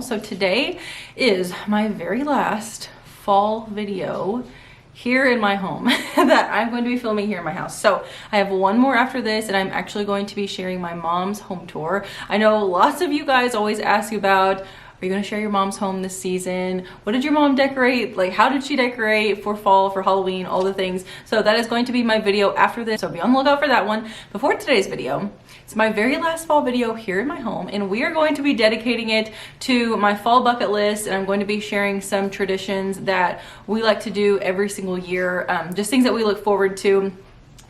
So today is my very last fall video here in my home that I'm going to be filming here in my house. So I have one more after this, and I'm actually going to be sharing my mom's home tour. I know lots of you guys always ask about, are you going to share your mom's home this season? What did your mom decorate? Like, how did she decorate for fall, for Halloween, all the things? So that is going to be my video after this. So be on the lookout for that one. Before today's video, it's my very last fall video here in my home, and we are going to be dedicating it to my fall bucket list, and I'm going to be sharing some traditions that we like to do every single year, just things that we look forward to.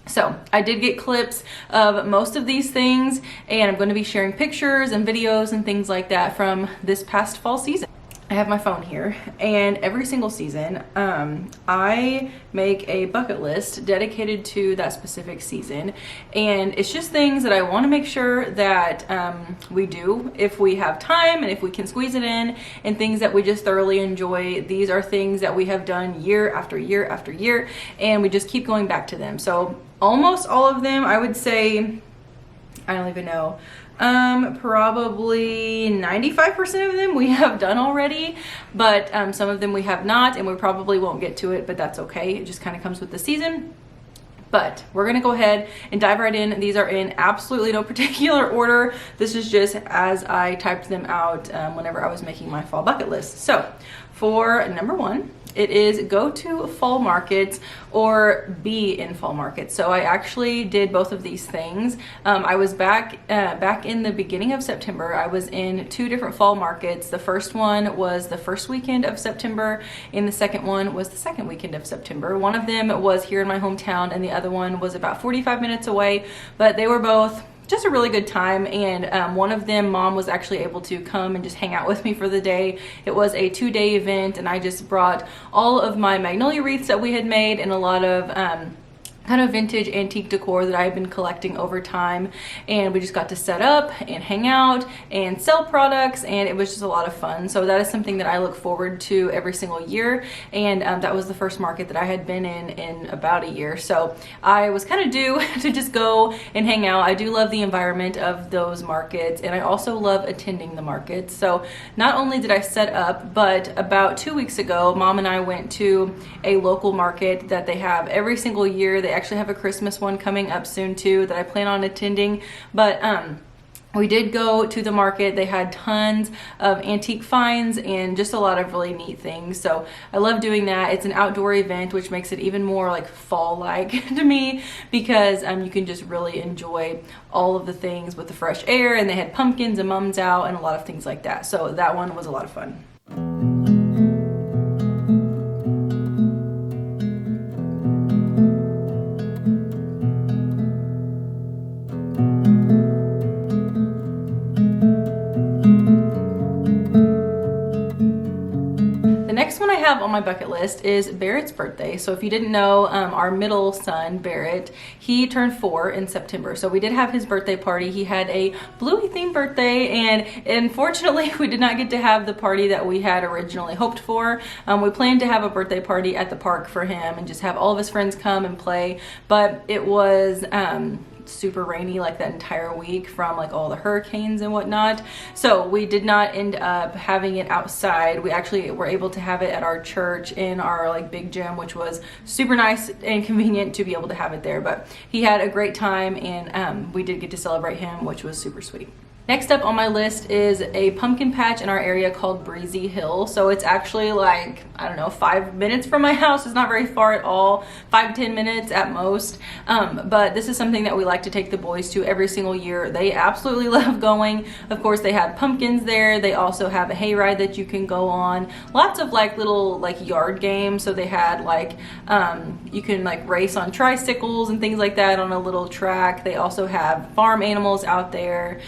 So I did get clips of most of these things, and I'm going to be sharing pictures and videos and things like that from this past fall season. I have my phone here, and every single season I make a bucket list dedicated to that specific season, and it's just things that I want to make sure that we do if we have time and if we can squeeze it in, and things that we just thoroughly enjoy. These are things that we have done year after year after year, and we just keep going back to them. So almost all of them, I would say, I don't even know, probably 95% of them we have done already, but some of them we have not, and we probably won't get to it, but that's okay. It just kind of comes with the season. But we're gonna go ahead and dive right in. These are in absolutely no particular order. This is just as I typed them out whenever I was making my fall bucket list. So for number one, it is go to fall markets or be in fall markets. So I actually did both of these things. I was back in the beginning of September. I was in two different fall markets. The first one was the first weekend of September, and the second one was the second weekend of September. One of them was here in my hometown, and the other one was about 45 minutes away, but they were both just a really good time. And one of them, Mom was actually able to come and just hang out with me for the day. It was a 2-day event, and I just brought all of my magnolia wreaths that we had made and a lot of kind of vintage antique decor that I have been collecting over time, and we just got to set up and hang out and sell products, and it was just a lot of fun. So that is something that I look forward to every single year, and that was the first market that I had been in about a year. So I was kind of due to just go and hang out. I do love the environment of those markets, and I also love attending the markets. So not only did I set up, but about 2 weeks ago, Mom and I went to a local market that they have every single year. They actually have a Christmas one coming up soon too that I plan on attending, but we did go to the market. They had tons of antique finds and just a lot of really neat things. So I love doing that. It's an outdoor event, which makes it even more like fall-like to me, because you can just really enjoy all of the things with the fresh air, and they had pumpkins and mums out and a lot of things like that. So that one was a lot of fun. On my bucket list is Barrett's birthday. So if you didn't know, our middle son Barrett, he turned 4 in September, so we did have his birthday party. He had a bluey themed birthday, and unfortunately we did not get to have the party that we had originally hoped for. We planned to have a birthday party at the park for him and just have all of his friends come and play, but it was super rainy like that entire week from like all the hurricanes and whatnot, so we did not end up having it outside. We actually were able to have it at our church in our like big gym, which was super nice and convenient to be able to have it there. But he had a great time, and we did get to celebrate him, which was super sweet. Next up on my list is a pumpkin patch in our area called Breezy Hill. So it's actually like, I don't know, 5 minutes from my house. It's not very far at all, 5 to 10 minutes at most. But this is something that we like to take the boys to every single year. They absolutely love going. Of course, they have pumpkins there. They also have a hayride that you can go on. Lots of like little like yard games. So they had like, you can like race on tricycles and things like that on a little track. They also have farm animals out there.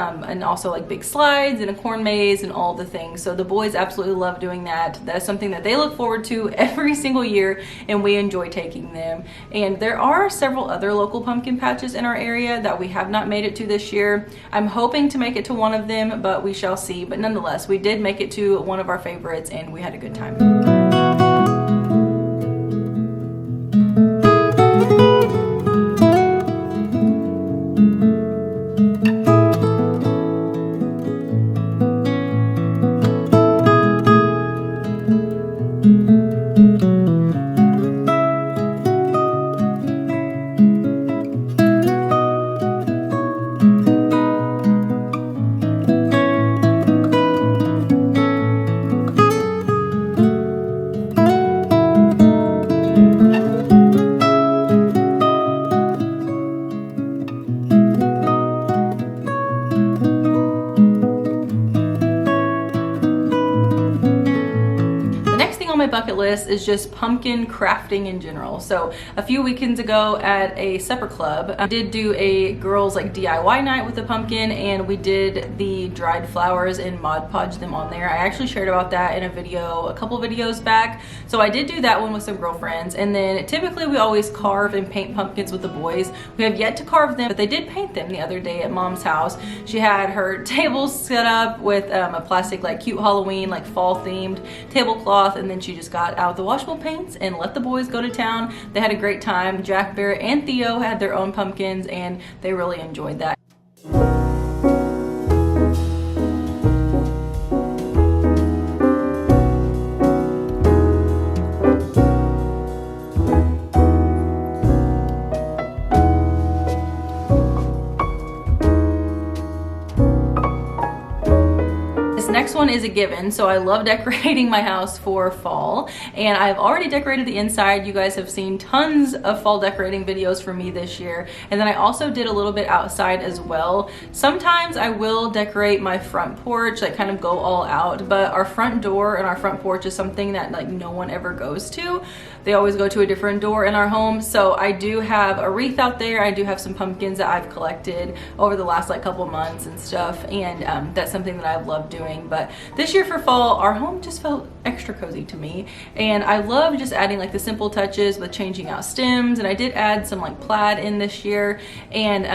And also like big slides and a corn maze and all the things. So the boys absolutely love doing that. That's something that they look forward to every single year, and we enjoy taking them. And there are several other local pumpkin patches in our area that we have not made it to this year. I'm hoping to make it to one of them, but we shall see. But nonetheless, we did make it to one of our favorites, and we had a good time. on my bucket list is just pumpkin crafting in general. So a few weekends ago at a supper club, I did do a girls like DIY night with the pumpkin, and we did the dried flowers and Mod Podge them on there. I actually shared about that in a video a couple videos back. So I did do that one with some girlfriends, and then typically we always carve and paint pumpkins with the boys. We have yet to carve them, but they did paint them the other day at Mom's house. She had her tables set up with a plastic like cute Halloween like fall themed tablecloth, and then she just got out the washable paints and let the boys go to town. They had a great time. Jack, Barrett, and Theo had their own pumpkins, and they really enjoyed that. Next one is a given. So I love decorating my house for fall, and I've already decorated the inside. You guys have seen tons of fall decorating videos from me this year, and then I also did a little bit outside as well. Sometimes I will decorate my front porch, like kind of go all out, but our front door and our front porch is something that like no one ever goes to. They always go to a different door in our home. So I do have a wreath out there. I do have some pumpkins that I've collected over the last like couple months and stuff, and that's something that I've loved doing. But this year for fall, our home just felt extra cozy to me, and I love just adding like the simple touches with changing out stems, and I did add some like plaid in this year, and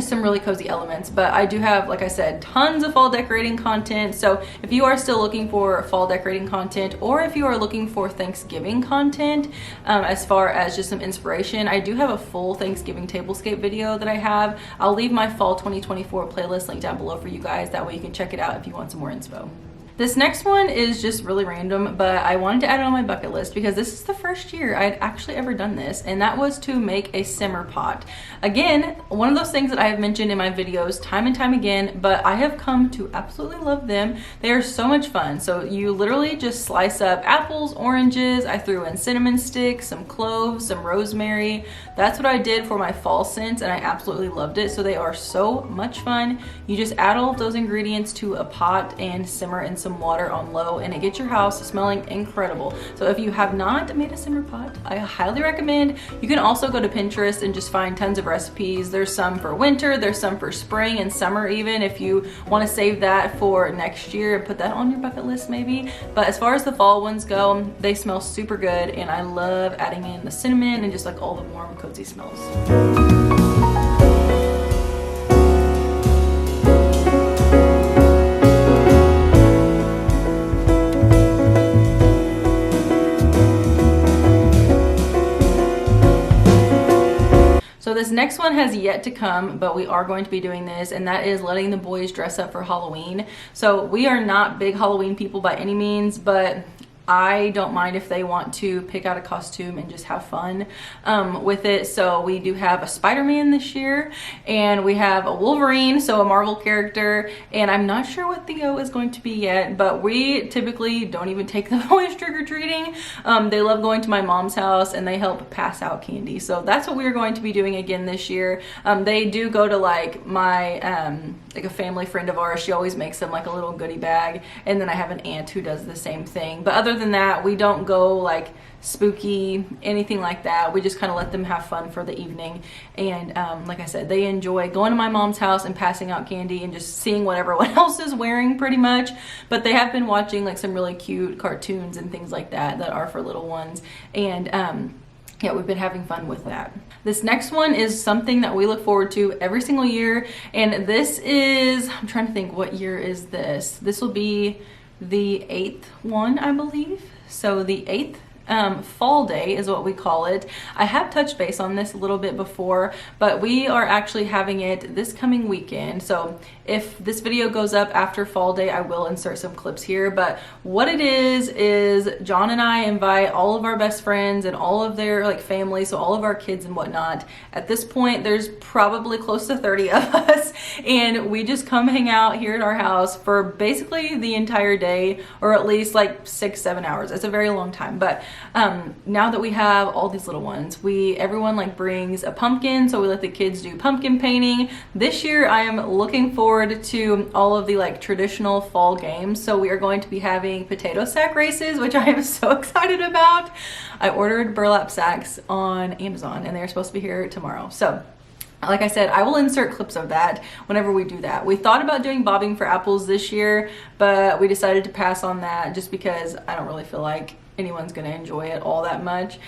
some really cozy elements. But I do have, like I said, tons of fall decorating content. So if you are still looking for fall decorating content, or if you are looking for Thanksgiving content, as far as just some inspiration, I do have a full Thanksgiving tablescape video that I have. I'll leave my fall 2024 playlist link down below for you guys. That way you can check it out if you want some more inspo. This next one is just really random, but I wanted to add it on my bucket list because this is the first year I'd actually ever done this, and that was to make a simmer pot. Again, one of those things that I have mentioned in my videos time and time again, but I have come to absolutely love them. They are so much fun. So you literally just slice up apples, oranges. I threw in cinnamon sticks, some cloves, some rosemary. That's what I did for my fall scents, and I absolutely loved it. So they are so much fun. You just add all of those ingredients to a pot and simmer in some water on low, and it gets your house smelling incredible. So if you have not made a simmer pot, I highly recommend. You can also go to Pinterest and just find tons of recipes. There's some for winter, there's some for spring and summer even, if you want to save that for next year and put that on your bucket list maybe. But as far as the fall ones go, they smell super good, and I love adding in the cinnamon and just like all the warm cozy smells. So this next one has yet to come, but we are going to be doing this, and that is letting the boys dress up for Halloween. So we are not big Halloween people by any means, but I don't mind if they want to pick out a costume and just have fun with it. So we do have a Spider-Man this year, and we have a Wolverine, so a Marvel character, and I'm not sure what Theo is going to be yet, but we typically don't even take the boys trick-or-treating. They love going to my mom's house, and they help pass out candy. So that's what we're going to be doing again this year. They do go to like my like a family friend of ours. She always makes them like a little goodie bag, and then I have an aunt who does the same thing. But other than that, we don't go like spooky, anything like that. We just kind of let them have fun for the evening. And like I said, they enjoy going to my mom's house and passing out candy and just seeing what everyone else is wearing pretty much. But they have been watching like some really cute cartoons and things like that that are for little ones. And yeah, we've been having fun with that. This next one is something that we look forward to every single year, and this is, I'm trying to think, what year is this? This will be the 8th one, I believe. So the 8th fall day is what we call it. I have touched base on this a little bit before, but we are actually having it this coming weekend. So if this video goes up after fall day, I will insert some clips here. But what it is John and I invite all of our best friends and all of their like family, so all of our kids and whatnot. At this point, there's probably close to 30 of us, and we just come hang out here at our house for basically the entire day, or at least like 6-7 hours. It's a very long time, but now that we have all these little ones, everyone like brings a pumpkin, so we let the kids do pumpkin painting. This year I am looking forward to all of the like traditional fall games. So we are going to be having potato sack races, which I am so excited about. I ordered burlap sacks on Amazon and they're supposed to be here tomorrow. So like I said, I will insert clips of that whenever we do that. We thought about doing bobbing for apples this year, but we decided to pass on that just because I don't really feel like anyone's gonna enjoy it all that much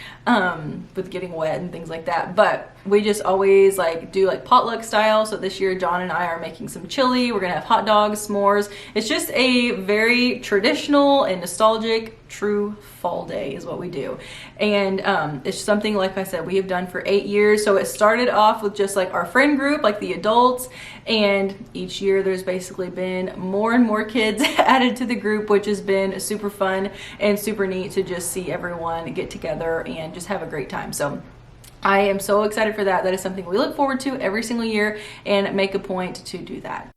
with getting wet and things like that. But we just always like do like potluck style. So this year John and I are making some chili. We're gonna have hot dogs, s'mores. It's just a very traditional and nostalgic true fall day is what we do. And it's something, like I said, we have done for 8 years. So it started off with just like our friend group, like the adults, and each year there's basically been more and more kids added to the group, which has been super fun and super neat to just see everyone get together and just have a great time. So I am so excited for that. That is something we look forward to every single year and make a point to do that.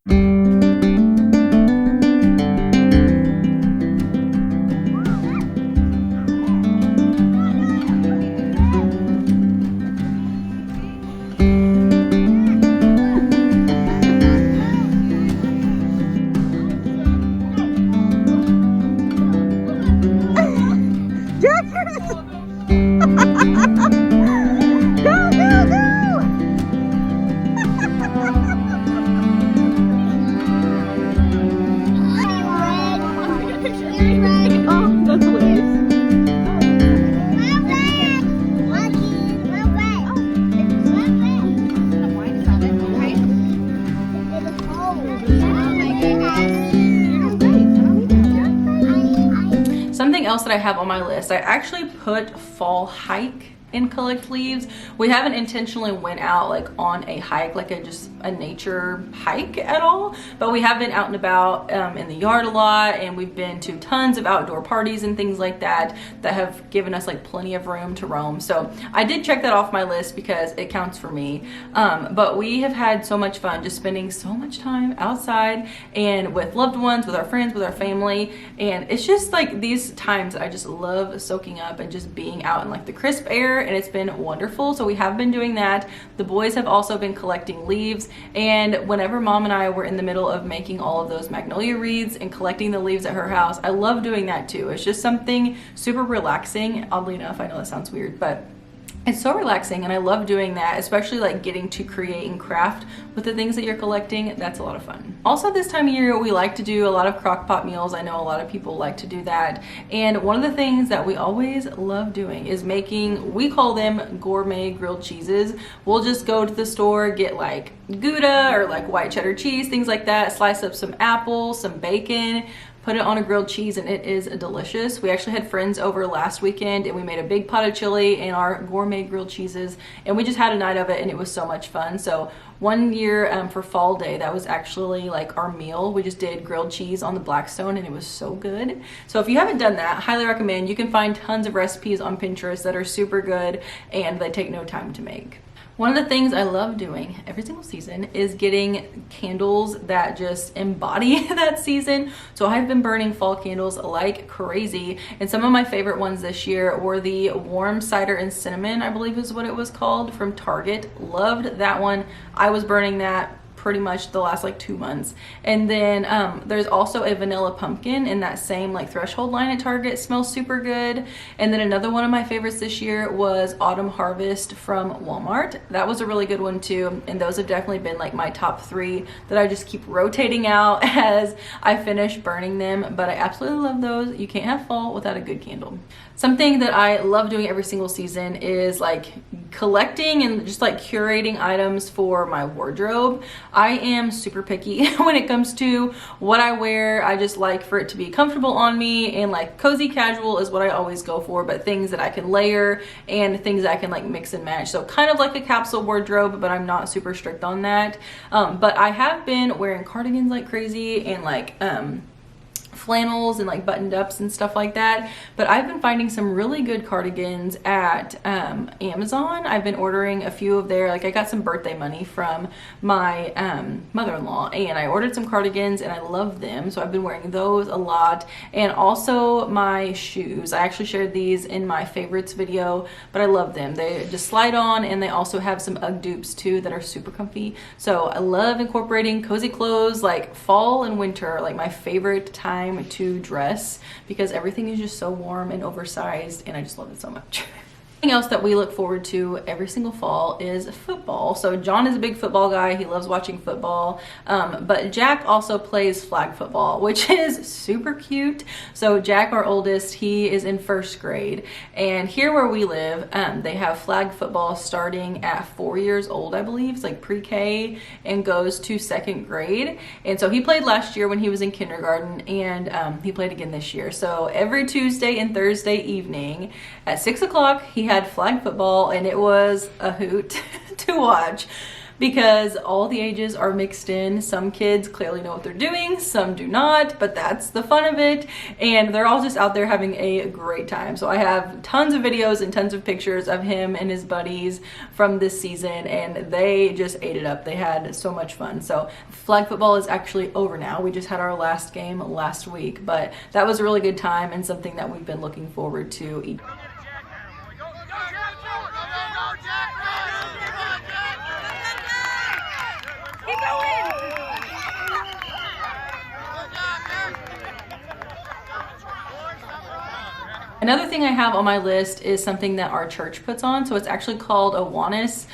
Something else that I have on my list, I actually put fall hike in collect leaves. We haven't intentionally went out like on a hike, like just a nature hike at all, but we have been out and about in the yard a lot, and we've been to tons of outdoor parties and things like that that have given us like plenty of room to roam. So I did check that off my list because it counts for me. But we have had so much fun just spending so much time outside and with loved ones, with our friends, with our family, and it's just like these times I just love soaking up and just being out in like the crisp air, and it's been wonderful. So we have been doing that. The boys have also been collecting leaves, and whenever Mom and I were in the middle of making all of those magnolia wreaths and collecting the leaves at her house, I love doing that too. It's just something super relaxing. Oddly enough, I know that sounds weird, but it's so relaxing, and I love doing that, especially like getting to create and craft with the things that you're collecting. That's a lot of fun. Also, this time of year, we like to do a lot of crock pot meals. I know a lot of people like to do that. And one of the things that we always love doing is making, we call them gourmet grilled cheeses. We'll just go to the store, get like Gouda or like white cheddar cheese, things like that, slice up some apples, some bacon, put it on a grilled cheese, and it is delicious. We actually had friends over last weekend and we made a big pot of chili and our gourmet grilled cheeses, and we just had a night of it and it was so much fun. So one year for Fall Day, that was actually like our meal. We just did grilled cheese on the Blackstone and it was so good. So if you haven't done that, highly recommend. You can find tons of recipes on Pinterest that are super good and they take no time to make. One of the things I love doing every single season is getting candles that just embody that season. So I've been burning fall candles like crazy, and some of my favorite ones this year were the warm cider and cinnamon, I believe is what it was called, from Target. Loved that one. I was burning that pretty much the last like 2 months. And then there's also a vanilla pumpkin in that same like threshold line at Target. It smells super good. And then another one of my favorites this year was Autumn Harvest from Walmart. That was a really good one too, and those have definitely been like my top 3 that I just keep rotating out as I finish burning them. But I absolutely love those. You can't have fall without a good candle. Something that I love doing every single season is like collecting and just like curating items for my wardrobe. I am super picky when it comes to what I wear. I just like for it to be comfortable on me, and like cozy casual is what I always go for, but things that I can layer and things that I can like mix and match. So kind of like a capsule wardrobe, but I'm not super strict on that. But I have been wearing cardigans like crazy and like flannels and like buttoned ups and stuff like that. But I've been finding some really good cardigans at Amazon. I've been ordering a few of their, like I got some birthday money from my mother-in-law, and I ordered some cardigans and I love them. So I've been wearing those a lot. And also my shoes. I actually shared these in my favorites video, but I love them. They just slide on, and they also have some Ugg dupes too that are super comfy. So I love incorporating cozy clothes. Like fall and winter are like my favorite time to dress because everything is just so warm and oversized, and I just love it so much. Something else that we look forward to every single fall is football. So John is a big football guy. He loves watching football. But Jack also plays flag football, which is super cute. So Jack, our oldest, he is in 1st grade. And here where we live, they have flag football starting at 4 years old, I believe. It's like pre-K and goes to 2nd grade. And so he played last year when he was in kindergarten, and he played again this year. So every Tuesday and Thursday evening at 6 o'clock, he had flag football, and it was a hoot to watch because all the ages are mixed in. Some kids clearly know what they're doing, some do not, but that's the fun of it, and they're all just out there having a great time. So I have tons of videos and tons of pictures of him and his buddies from this season, and they just ate it up. They had so much fun. So flag football is actually over now. We just had our last game last week, but that was a really good time and something that we've been looking forward to. Another thing I have on my list is something that our church puts on. So it's actually called a wanas.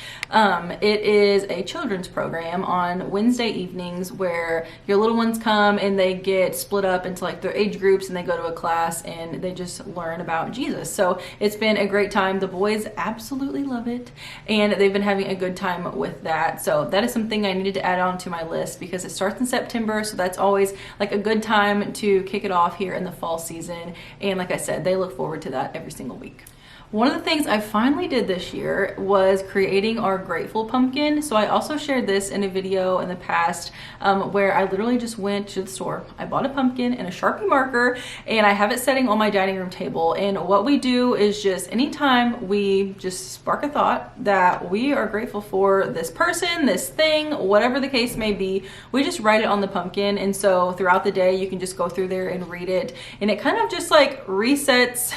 It is a children's program on Wednesday evenings where your little ones come and they get split up into like their age groups, and they go to a class and they just learn about Jesus. So it's been a great time. The boys absolutely love it, and they've been having a good time with that. So that is something I needed to add on to my list because it starts in September. So that's always like a good time to kick it off here in the fall season. And like I said, they look forward to that every single week. One of the things I finally did this year was creating our grateful pumpkin. So I also shared this in a video in the past where I literally just went to the store. I bought a pumpkin and a Sharpie marker, and I have it setting on my dining room table. And what we do is just anytime we just spark a thought that we are grateful for this person, this thing, whatever the case may be, we just write it on the pumpkin. And so throughout the day, you can just go through there and read it. And it kind of just like resets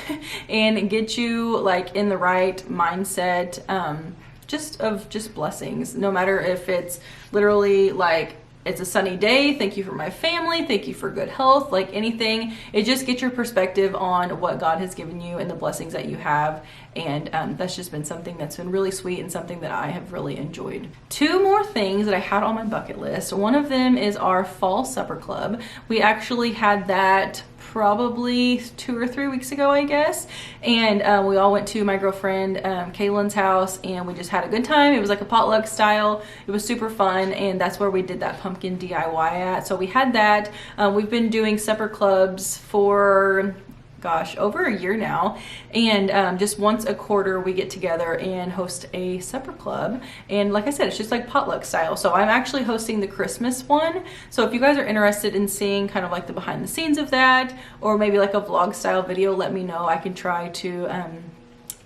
and gets you like in the right mindset just blessings, no matter if it's literally like it's a sunny day, thank you for my family, thank you for good health, like anything. It just gets your perspective on what God has given you and the blessings that you have. And that's just been something that's been really sweet and something that I have really enjoyed. 2 more things that I had on my bucket list. One of them is our fall supper club. We actually had that probably 2 or 3 weeks ago, I guess. And we all went to my girlfriend Kaylin's house, and we just had a good time. It was like a potluck style. It was super fun, and that's where we did that pumpkin DIY at. So we had that. We've been doing supper clubs for over a year now, and just once a quarter we get together and host a supper club. And like I said, it's just like potluck style. So I'm actually hosting the Christmas one. So if you guys are interested in seeing kind of like the behind the scenes of that, or maybe like a vlog style video, let me know. I can try to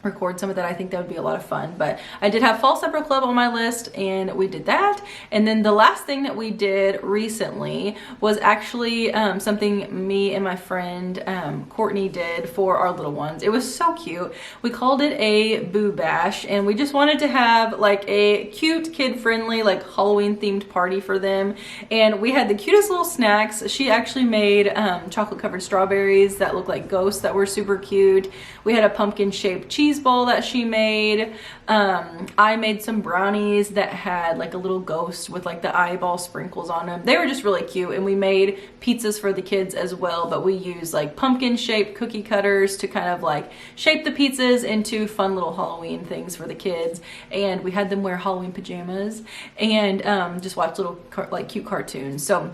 record some of that. I think that would be a lot of fun. But I did have fall supper club on my list, and we did that. And then the last thing that we did recently was actually something me and my friend Courtney did for our little ones. It was so cute. We called it a Boo Bash, and we just wanted to have like a cute, kid-friendly, like Halloween themed party for them. And we had the cutest little snacks. She actually made chocolate covered strawberries that look like ghosts that were super cute. We had a pumpkin shaped cheese ball that she made. I made some brownies that had like a little ghost with like the eyeball sprinkles on them. They were just really cute. And we made pizzas for the kids as well, but we used like pumpkin shaped cookie cutters to kind of like shape the pizzas into fun little Halloween things for the kids. And we had them wear Halloween pajamas and just watch little like cute cartoons. So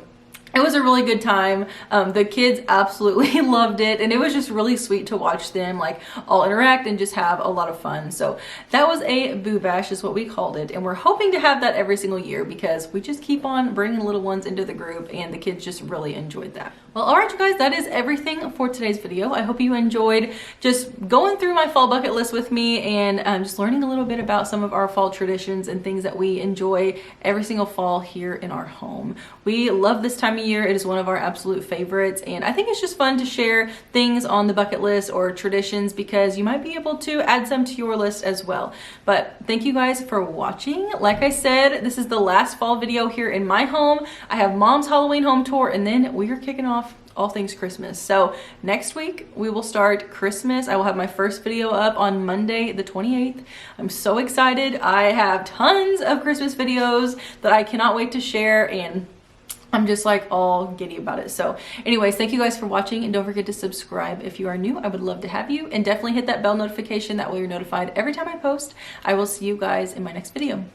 it was a really good time. The kids absolutely loved it, and it was just really sweet to watch them like all interact and just have a lot of fun. So that was a Boo Bash is what we called it, and we're hoping to have that every single year because we just keep on bringing little ones into the group, and the kids just really enjoyed that. Well, all right, you guys, that is everything for today's video. I hope you enjoyed just going through my fall bucket list with me and just learning a little bit about some of our fall traditions and things that we enjoy every single fall here in our home. We love this time of year. It is one of our absolute favorites, and I think it's just fun to share things on the bucket list or traditions because you might be able to add some to your list as well. But thank you guys for watching. Like I said, this is the last fall video here in my home. I have Mom's Halloween home tour, and then we are kicking off all things Christmas. So next week we will start Christmas. I will have my first video up on Monday the 28th. I'm so excited. I have tons of Christmas videos that I cannot wait to share, and I'm just like all giddy about it. So anyways, thank you guys for watching, and don't forget to subscribe if you are new. I would love to have you, and definitely hit that bell notification. That way you're notified every time I post. I will see you guys in my next video.